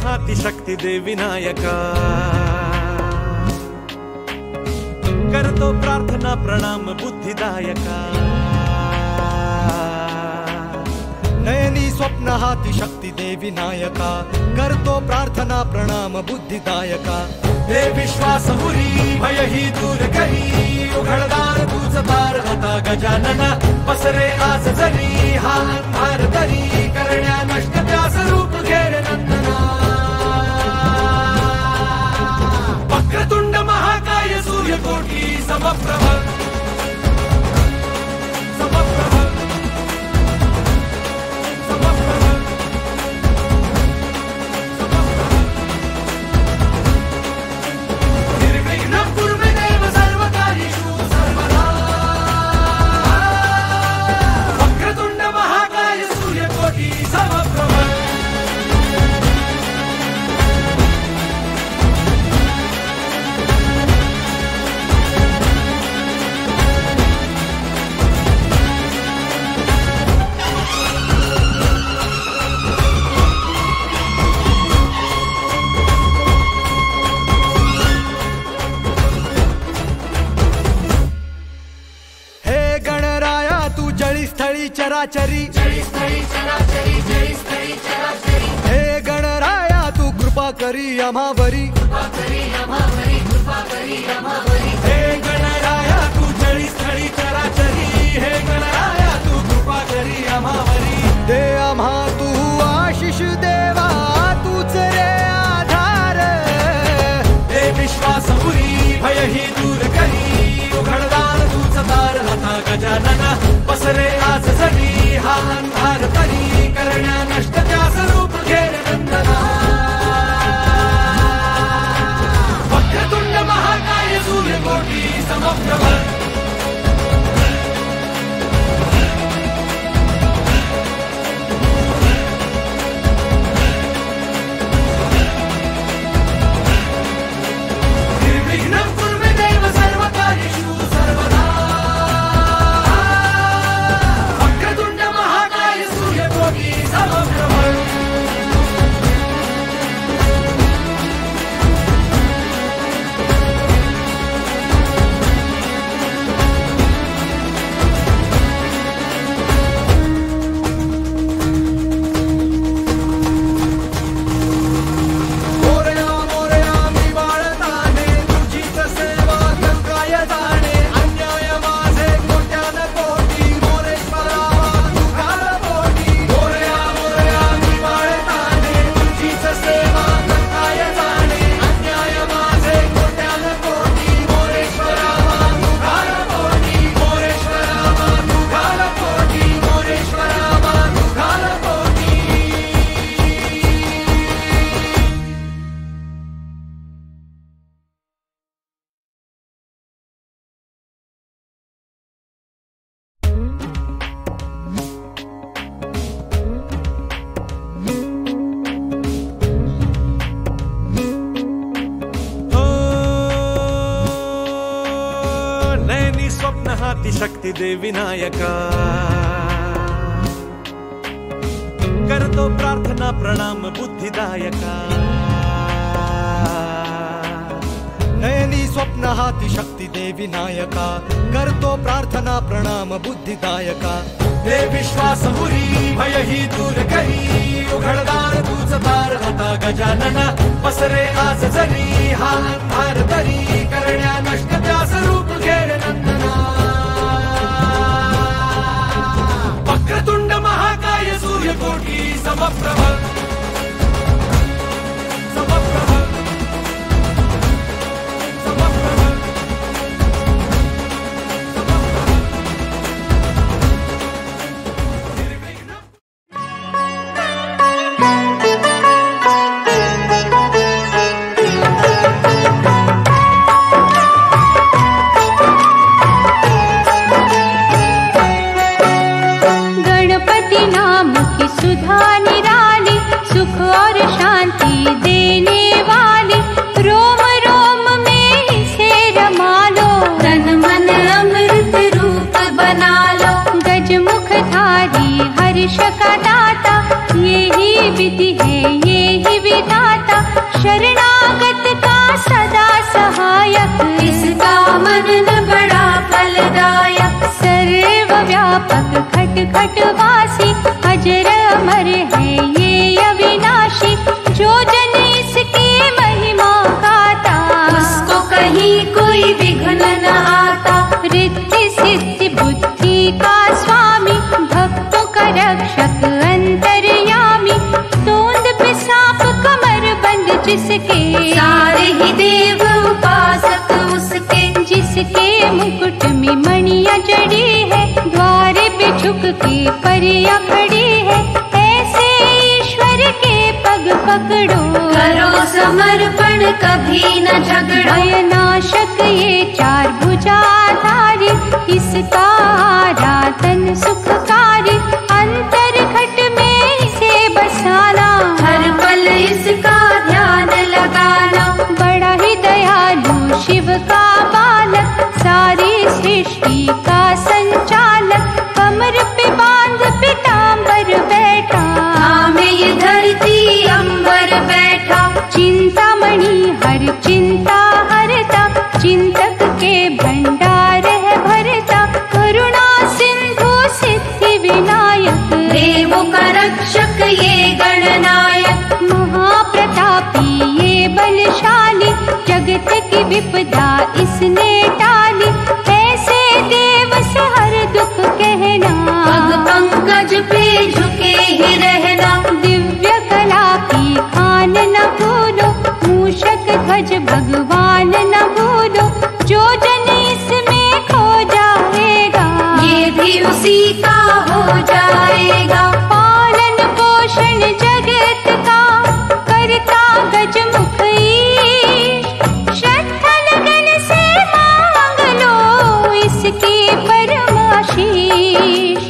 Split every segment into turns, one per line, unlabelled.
हाती शक्ती दे विनायका, करतो प्रार्थना प्रणाम बुद्धिदायका।
नयनी स्वप्न हाती शक्ती दे विनायका, करतो प्रार्थना प्रणाम बुद्धिदायका।
दे विश्वास हुरी भय ही दूर करी, उघडदार तूच दार होता गजानना। पसरे आज जरी हा अंधार तरी, करण्या नष्ट त्या स्वरूप घेर नंदना। वक्रतुंड महाकाय सूर्यकोटी समप्रभ, समप्रभ, समप्रभ, निर्विघ्नं कुरु देव सर्वकार्येषु सर्वदा। वक्रतुंड महाकाय सूर्यकोटी समप्रभ।
चराचरी हे गणराया तू कृपा करी आम्हावरी,
हे गणराया तू जळी स्थळी चराचरी, हे गणराया तू कृपा करी आम्हावरी।
दे आम्हा तू आशिष देवा, तूच रे आधार।
दे विश्वास हुरी भय ही दूर करी, उघडदार तूच दार होता गजानना। पसरे आज जरी हा अंधार तरी, करण्या नष्ट त्या स्वरूप घेर नंदना। वक्रतुंड महाकाय सूर्यकोटी समप्रभ। निर्विघ्नं कुरु देव सर्वकार्येषु सर्वदा। वक्रतुंड महाकाय सूर्यकोटी समप्रभ। स्वप्न हाती शक्ती दे विनायका, करतो प्रार्थना प्रणाम बुद्धिदायका।
नयनी स्वप्न हाती शक्ती दे विनायका, करतो प्रार्थना प्रणाम बुद्धिदायका।
दे विश्वास हुरी भय ही दूर करी, उघडदार तूच दार होता गजानना। पसरे आज जरी हा अंधार तरी, करण्या नष्ट त्या स्वरूप घेर नंदना। वक्रतुंड महाकाय सूर्यकोटी समप्रभ, समप्रभ, समप्रभ,
गणपती नाम की सुधा निराली, जिसके सारे ही देव उपासक उसके, जिसके मुकुट में मणियां जड़ी है, द्वारे पे झुक के परियां खड़ी है, ऐसे ईश्वर के पग पकड़ो, करो समर्पण कभी न झगड़ो। भयनाशक ये चार भुजाधारी, इसका आराधन सुखकारी, अंतर घट में इसे बसाना, हर पल इसका ध्यान लगाना। बड़ा ही दयालु शिव का बालक, सारी सृष्टि का संचालक, कमर पे बांध पीतांबर बैठा, में ये धरती अंबर बैठा। चिंतामणि हर चिंता हरता, चिंतक के भंडार है भरता, करुणा सिंधु सिद्धि विनायक, देवों का रक्षक ये गणनायक। महाप्रतापी ये बलशाली, जगत की विपदा इसने टाली, ऐसे देव से हर दुख कहना, पग पंकज पे झुके ही रहना। दिव्य कला की खान न भूलो, मूषक ध्वज भगवान न भूलो, जो जन इसमें खो जाएगा, ये भी उसी का हो जाएगा। पालन पोषण जगत का करता गजमुख ईश, श्रद्धा लगन से मांग लो इसकी परमाशीष।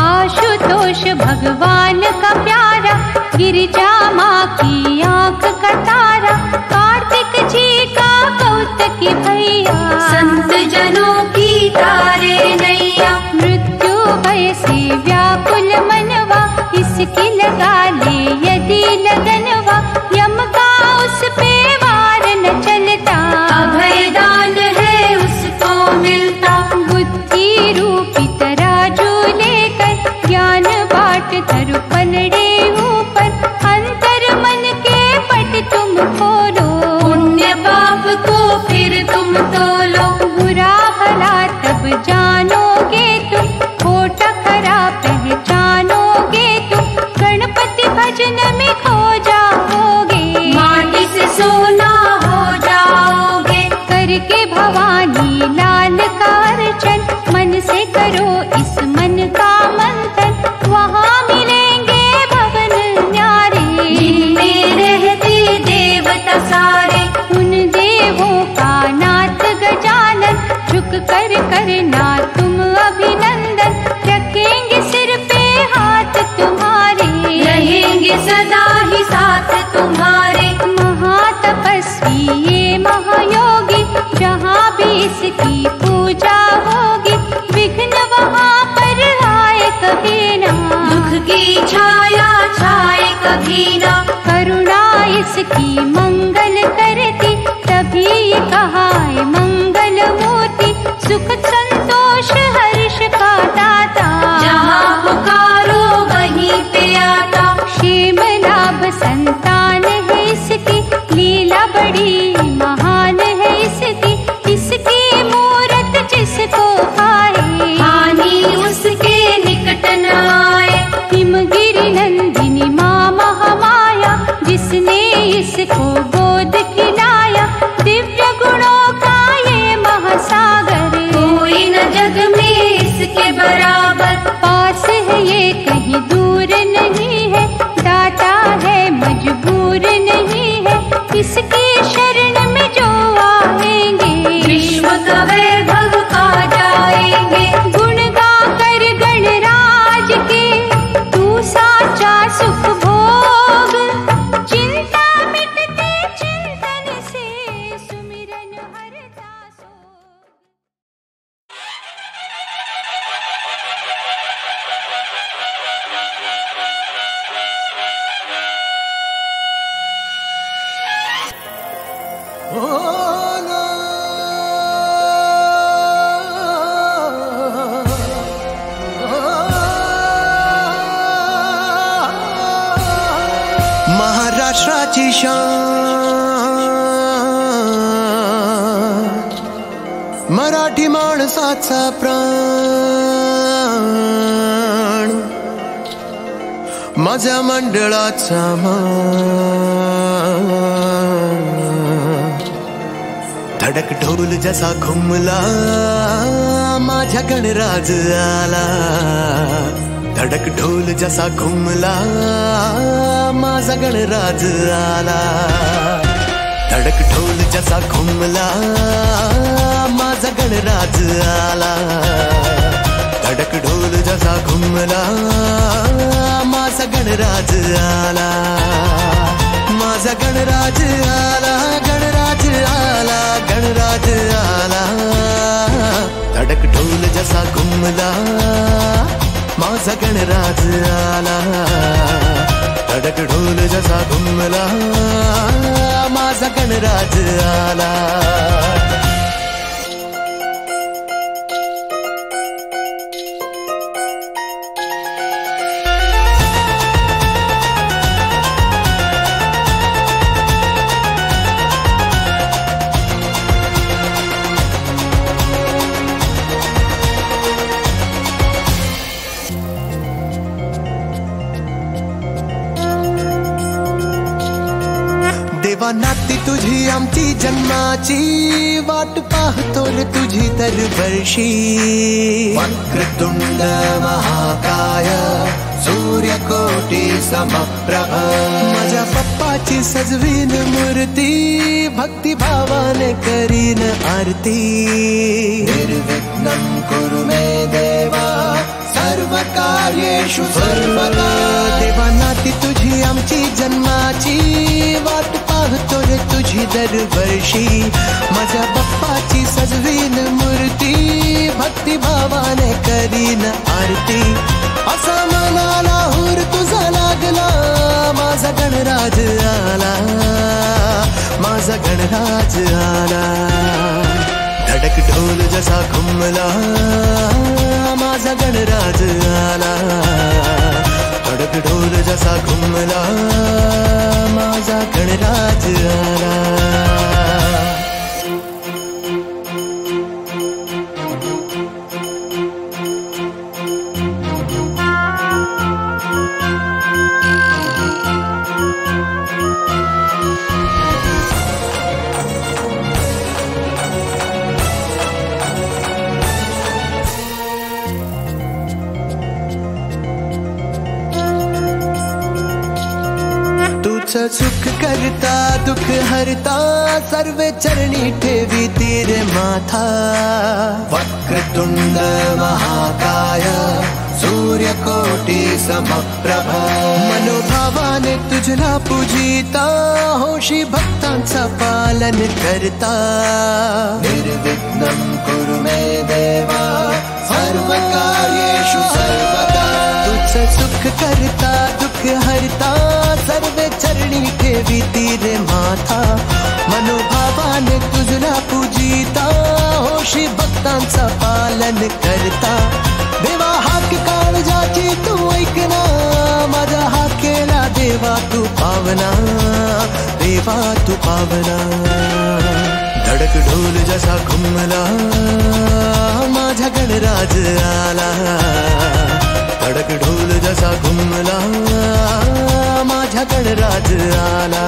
आशुतोष भगवान का प्यारा, गिरिजा माँ की आंख का तारा, कार्तिक जी का कौतकी भैया, संत जनों की तारे नैया। मृत्यु भय से व्याकुल मनवा, इसकी लगा ले यदि लगनवा, यम का उस पे वार न चलता, अभय दान है उसको मिलता। बुद्धि रूपी तराजू लेकर, ज्ञान बाट धरु पलड़े ऊपर, अंतर मन के पट तुम खोलो, पुण्य पाप को फिर तुम तोलो। बुरा भला तब जानोगे तुम, खोटा खरा पहचानोगे तुम, गणपति भजन में खो जाओगे, माटी से सोना हो जाओगे। करके भवानी लाल का अर्चन, मन से करो इस मन का मंथन, वहाँ मिलेंगे भवन न्यारे, जिनमें रहते देवता सारे। उन देवों का नाथ गजानन, झुक कर करना तुम अभिनंदन, रखेंगे सिर पे हाथ तुम्हारे, रहेंगे सदा ही साथ तुम्हारे। महातपस्वी ये महायोगी, जहाँ भी इसकी पूजा होगी, विघ्न वहाँ पर आए कभी ना, दुख की छाया छाए कभी ना। करुणा इसकी मंगल करती, तभी ये कहा है मंगल मूर्ति, सुख संतोष हर्ष का दाता, जहाँ पुकारो वहीं पे आता। क्षेम लाभ संतान है इसकी, लीला बड़ी महान है इसकी, इसकी मूरत जिसको पाए, हानि उसके निकट न आए। हिमगिरि नंदिनी माँ महामाया, जिसने इसको गोद खिलाया, दिव्य गुणों का ये महासागर, कोई न जग में इसके बराबर। पास है ये कहीं दूर नहीं है, दाता है मजबूर नहीं है, इसकी शरण में जो आएंगे, विश्व का वैभव पा जाएंगे। गुण गा कर गणराज के, तू साचा सुख भोग, चिंता मिटते चिंतन से, सुमिरन हरता सोग।
महाराष्ट्राची शान, मराठी माणसाचा प्राण, माझ्या मंडळाचा मान, धडक ढोल जसा घुमला माझ्या गणराज आला. धडक ढोल जसा घुमला माझा गणराज आला. धडक ढोल जसा घुमला माझा गणराज आला. धडक ढोल जसा घुमला माझा गणराज आला. माझा गणराज आला, गणराज आला, गणराज आला. धडक ढोल जसा घुमला माझा गणराज आला. धडक ढोल जसा घुमला माझा गणराज आला. देवा नाती तुझी आमची जन्माची वाट पाहतो रे तुझी दरवर्षी. वक्रतुंड महाकाय सूर्यकोटी समप्रभ. माझ्या पप्पाची सजवीन मूर्ती भक्तिभावाने करीन आरती. निर्विघ्नं कुरु मे देवा सर्व कार्येषु सर्वदा. देवा नाती तुझी आमची जन्माची वाट पाहतो रे तुझी दरवर्षी. माझ्या बाप्पाची सजवीन मूर्ती भक्तिभावाने करीन आरती. असा मनाला हुर तुझा लागला माझा गणराज आला. माझा गणराज आला. धडक ढोल जसा घुमला माझा गणराज आला. धडक ढोल जसा घुमला माझा गणराज आला. सुख करता दुख हरता सर्वे चरणी ठेवी तीर माथा. वक्रतुंड महाकाय सूर्यकोटी समप्रभ. मनोभावाने तुझला पूजिता होशी भक्तांचा पालन करता. निर्विघ्नं कुरु मे देवा सर्व कार्येषु सर्वदा. तुझ सुख करता दुख हरता सर्वे चरणी ठेवी तीर माथा. मनोभावाने तुझला पूजिता होशी भक्तांचा पालन करता. देवा हाक काळजाची तू ऐकना माझा हाकेला देवा तू पावना. देवा तू पावना. धडक ढोल जसा घुमला माझा गणराज आला. धडक ढोल जसा घुमला माझा गणराज आला.